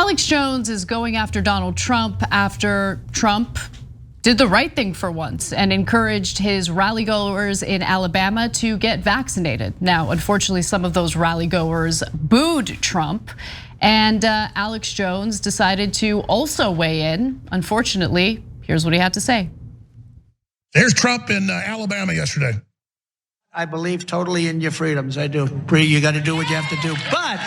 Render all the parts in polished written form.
Alex Jones is going after Donald Trump after Trump did the right thing for once and encouraged his rally goers in Alabama to get vaccinated. Now, unfortunately, some of those rally goers booed Trump, and Alex Jones decided to also weigh in. Unfortunately, here's what he had to say. Here's Trump in Alabama yesterday. I believe totally in your freedoms. I do. You got to do what you have to do. But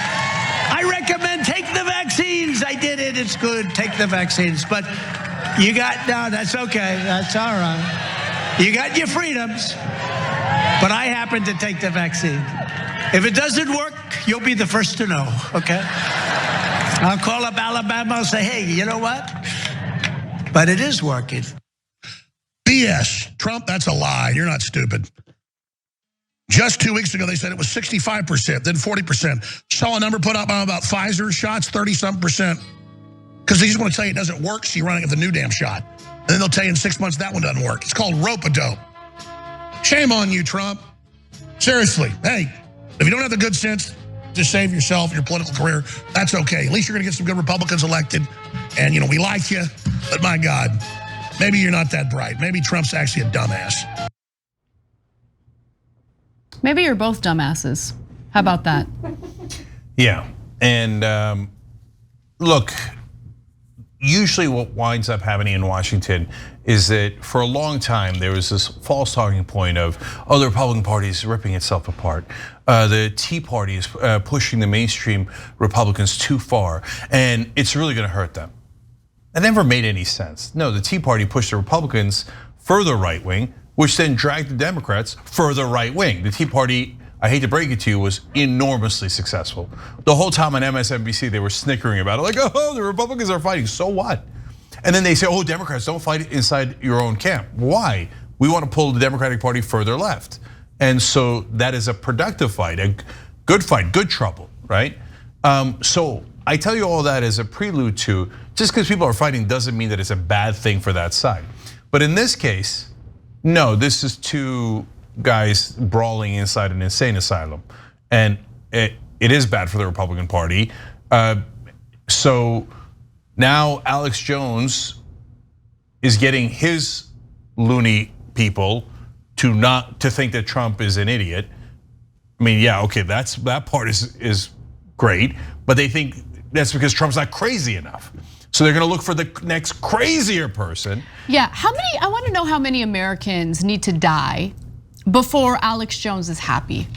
I recommend take the vaccines. I did it. It's good. Take the vaccines. But you got, no, that's okay. That's all right. You got your freedoms. But I happen to take the vaccine. If it doesn't work, you'll be the first to know, okay? I'll call up Alabama and say, hey, you know what? But it is working. BS. Trump, that's a lie. You're not stupid. Just 2 weeks ago, they said it was 65%, then 40%. Saw a number put up about Pfizer shots, 30-something%. Because they just want to tell you it doesn't work, so you're running at the new damn shot. And then they'll tell you in 6 months that one doesn't work. It's called rope-a-dope. Shame on you, Trump. Seriously, hey, if you don't have the good sense to save yourself, your political career, that's okay. At least you're going to get some good Republicans elected. And, you know, we like you, but my God, maybe you're not that bright. Maybe Trump's actually a dumbass. Maybe you're both dumbasses. How about that? Yeah, and look, usually what winds up happening in Washington is that for a long time there was this false talking point of, oh, the Republican Party is ripping itself apart. The Tea Party is pushing the mainstream Republicans too far, and it's really gonna hurt them. That never made any sense. No, the Tea Party pushed the Republicans further right wing, which then dragged the Democrats further right wing. The Tea Party, I hate to break it to you, was enormously successful. The whole time on MSNBC, they were snickering about it, like, oh, the Republicans are fighting, so what? And then they say, oh, Democrats, don't fight inside your own camp. Why? We want to pull the Democratic Party further left. And so that is a productive fight, good trouble, right? So I tell you all that as a prelude to, just because people are fighting doesn't mean that it's a bad thing for that side. But in this case, no, this is two guys brawling inside an insane asylum. And it is bad for the Republican Party. So now Alex Jones is getting his loony people to think that Trump is an idiot. I mean, yeah, okay, that part is great, but they think that's because Trump's not crazy enough. So they're gonna look for the next crazier person. Yeah, I wanna know how many Americans need to die before Alex Jones is happy.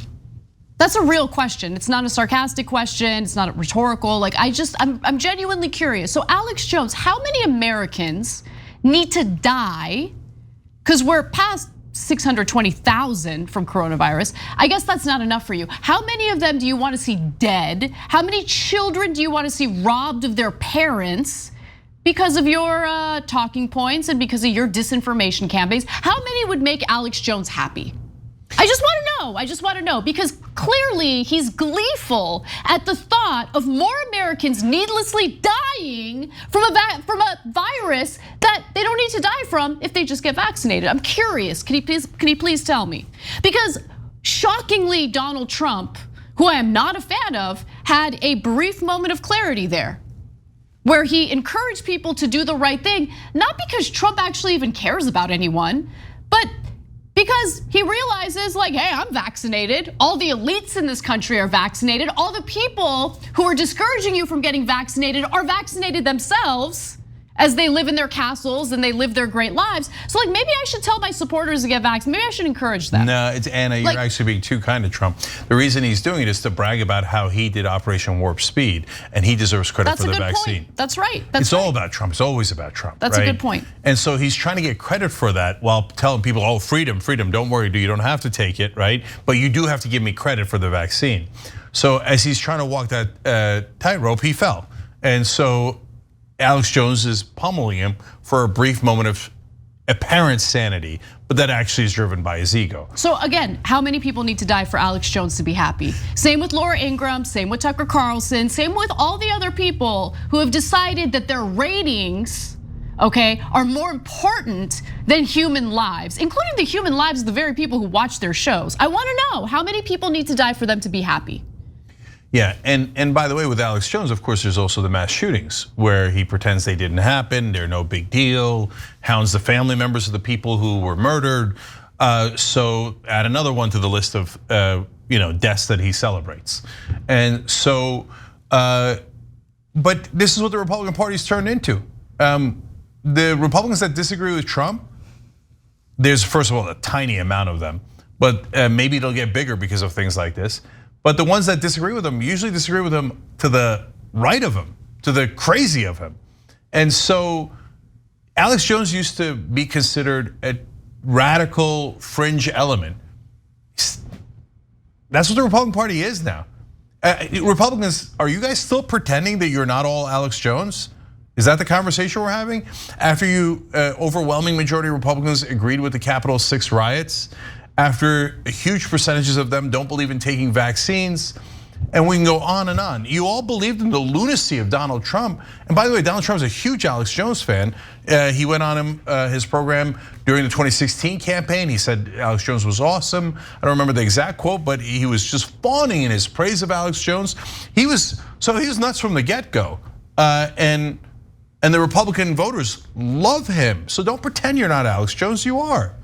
That's a real question. It's not a sarcastic question, it's not rhetorical. Like I'm genuinely curious. So Alex Jones, how many Americans need to die? Because we're past 620,000 from coronavirus. I guess that's not enough for you. How many of them do you want to see dead? How many children do you want to see robbed of their parents because of your talking points and because of your disinformation campaigns? How many would make Alex Jones happy? I just want to know because clearly he's gleeful at the thought of more Americans needlessly dying from a virus that they don't need to die from if they just get vaccinated. I'm curious, can you please tell me? Because shockingly, Donald Trump, who I am not a fan of, had a brief moment of clarity there, where he encouraged people to do the right thing, not because Trump actually even cares about anyone, but because he realizes like, hey, I'm vaccinated. All the elites in this country are vaccinated. All the people who are discouraging you from getting vaccinated are vaccinated themselves as they live in their castles and they live their great lives. So like maybe I should tell my supporters to get vaccinated. Maybe I should encourage them. No, it's Anna, you're actually being too kind to Trump. The reason he's doing it is to brag about how he did Operation Warp Speed and he deserves credit for the vaccine. Point. That's right. It's all about Trump. It's always about Trump. That's a good point. And so he's trying to get credit for that while telling people, oh, freedom, don't worry, you don't have to take it, right? But you do have to give me credit for the vaccine. So as he's trying to walk that tightrope, he fell. And so Alex Jones is pummeling him for a brief moment of apparent sanity, but that actually is driven by his ego. So again, how many people need to die for Alex Jones to be happy? Same with Laura Ingraham, same with Tucker Carlson, same with all the other people who have decided that their ratings, okay, are more important than human lives, including the human lives of the very people who watch their shows. I wanna know how many people need to die for them to be happy? Yeah, and by the way, with Alex Jones, of course, there's also the mass shootings where he pretends they didn't happen, they're no big deal, hounds the family members of the people who were murdered. So add another one to the list of deaths that he celebrates. And so, but this is what the Republican Party's turned into. The Republicans that disagree with Trump, there's first of all a tiny amount of them, but maybe it'll get bigger because of things like this. But the ones that disagree with him usually disagree with him to the right of him, to the crazy of him. And so Alex Jones used to be considered a radical fringe element. That's what the Republican Party is now. Republicans, are you guys still pretending that you're not all Alex Jones? Is that the conversation we're having? After you, overwhelming majority of Republicans agreed with the Capitol 6 riots, after huge percentages of them don't believe in taking vaccines, and we can go on and on. You all believed in the lunacy of Donald Trump. And by the way, Donald Trump's a huge Alex Jones fan. He went on his program during the 2016 campaign. He said Alex Jones was awesome. I don't remember the exact quote, but he was just fawning in his praise of Alex Jones. He was nuts from the get-go. And the Republican voters love him. So don't pretend you're not Alex Jones, you are.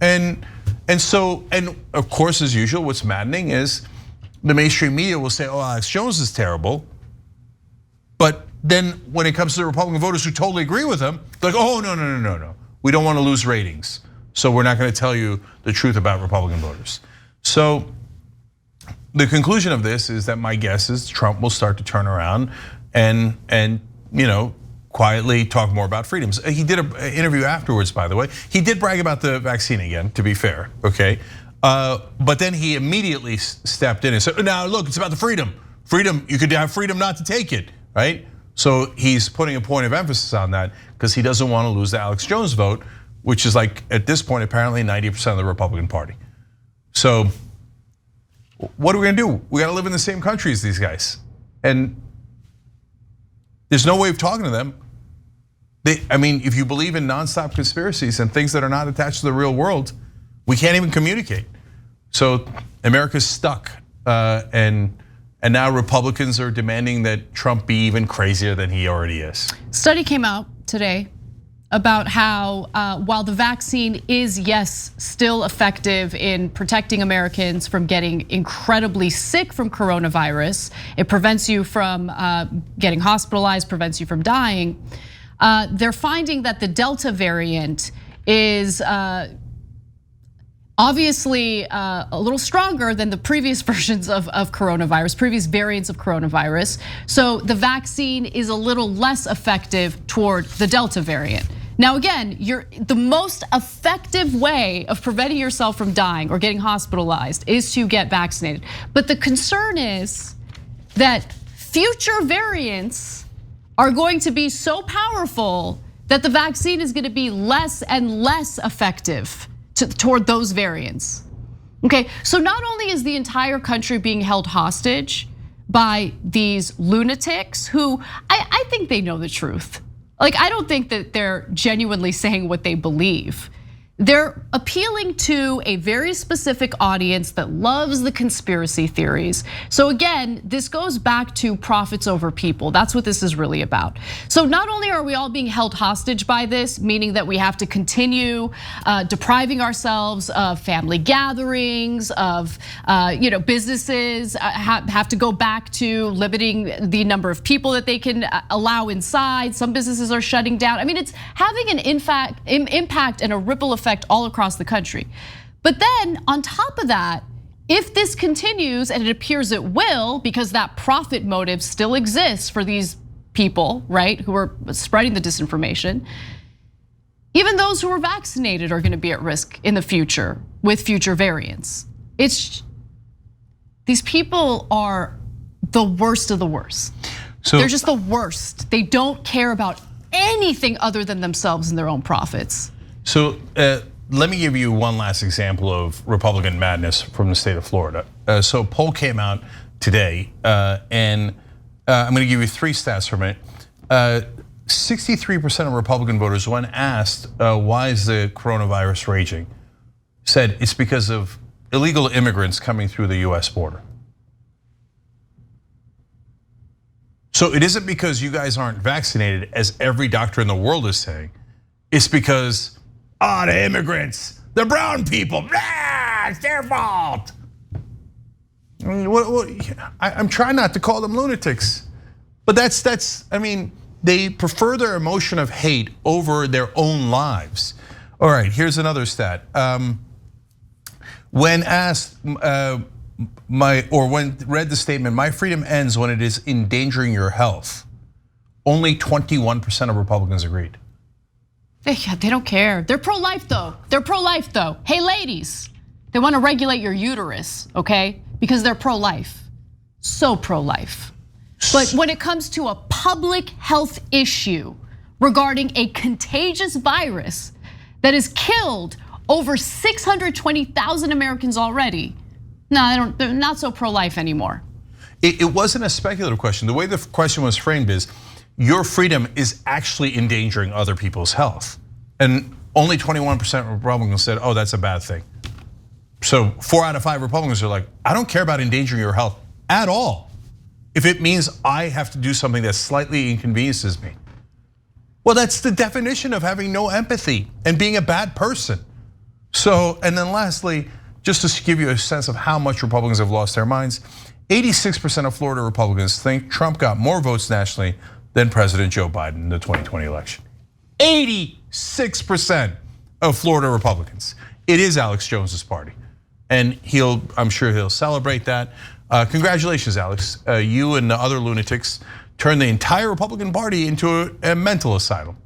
And of course, as usual, what's maddening is the mainstream media will say, oh, Alex Jones is terrible. But then when it comes to the Republican voters who totally agree with him, they're like, oh, no. We don't want to lose ratings. So we're not going to tell you the truth about Republican voters. So the conclusion of this is that my guess is Trump will start to turn around and quietly talk more about freedoms. He did an interview afterwards, by the way. He did brag about the vaccine again, to be fair, okay? But then he immediately stepped in and said, now look, it's about the freedom. Freedom, you could have freedom not to take it, right? So he's putting a point of emphasis on that because he doesn't want to lose the Alex Jones vote, which is like, at this point, apparently 90% of the Republican Party. So what are we gonna do? We gotta live in the same country as these guys. And there's no way of talking to them. If you believe in nonstop conspiracies and things that are not attached to the real world, we can't even communicate. So America's stuck, and now Republicans are demanding that Trump be even crazier than he already is. Study came out today about how while the vaccine is, yes, still effective in protecting Americans from getting incredibly sick from coronavirus, it prevents you from getting hospitalized, prevents you from dying. They're finding that the Delta variant is obviously a little stronger than the previous versions of coronavirus, previous variants of coronavirus. So the vaccine is a little less effective toward the Delta variant. Now again, the most effective way of preventing yourself from dying or getting hospitalized is to get vaccinated. But the concern is that future variants are going to be so powerful that the vaccine is going to be less and less effective toward those variants. Okay, so not only is the entire country being held hostage by these lunatics who I think they know the truth. Like, I don't think that they're genuinely saying what they believe. They're appealing to a very specific audience that loves the conspiracy theories. So again, this goes back to profits over people. That's what this is really about. So not only are we all being held hostage by this, meaning that we have to continue depriving ourselves of family gatherings, of businesses have to go back to limiting the number of people that they can allow inside. Some businesses are shutting down. I mean, it's having an impact and a ripple effect all across the country. But then on top of that, if this continues, and it appears it will, because that profit motive still exists for these people, right, who are spreading the disinformation, even those who are vaccinated are gonna be at risk in the future with future variants. These people are the worst of the worst. So they're just the worst. They don't care about anything other than themselves and their own profits. So let me give you one last example of Republican madness from the state of Florida. So a poll came out today, and I'm gonna give you 3 stats from it. 63% of Republican voters, when asked why is the coronavirus raging, said it's because of illegal immigrants coming through the US border. So it isn't because you guys aren't vaccinated, as every doctor in the world is saying. It's because, the immigrants, the brown people, it's their fault. I mean, I'm trying not to call them lunatics, but I mean, they prefer their emotion of hate over their own lives. All right, here's another stat. When asked, when read the statement, my freedom ends when it is endangering your health, only 21% of Republicans agreed. They don't care. They're pro-life though. They're pro-life though. Hey ladies, they want to regulate your uterus, okay? Because they're pro-life, so pro-life. But when it comes to a public health issue regarding a contagious virus that has killed over 620,000 Americans already, no, they're not so pro-life anymore. It wasn't a speculative question. The way the question was framed is, your freedom is actually endangering other people's health. And only 21% of Republicans said, that's a bad thing. So 4 out of 5 Republicans are like, I don't care about endangering your health at all, if it means I have to do something that slightly inconveniences me. Well, that's the definition of having no empathy and being a bad person. So, and then lastly, just to give you a sense of how much Republicans have lost their minds, 86% of Florida Republicans think Trump got more votes nationally than President Joe Biden in the 2020 election. 86% of Florida Republicans. It is Alex Jones's party. And I'm sure he'll celebrate that. Congratulations, Alex. You and the other lunatics turned the entire Republican Party into a mental asylum.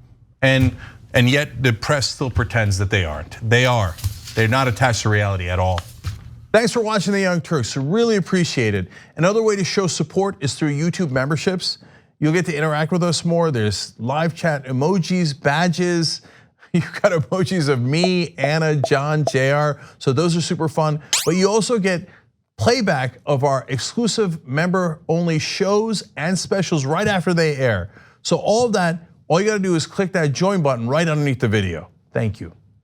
And yet the press still pretends that they aren't. They are. They're not attached to reality at all. Thanks for watching the Young Turks. Really appreciate it. Another way to show support is through YouTube memberships. You'll get to interact with us more. There's live chat emojis, badges. You've got emojis of me, Anna, John, JR. So those are super fun. But you also get playback of our exclusive member-only shows and specials right after they air. So all of that, all you gotta do is click that join button right underneath the video. Thank you.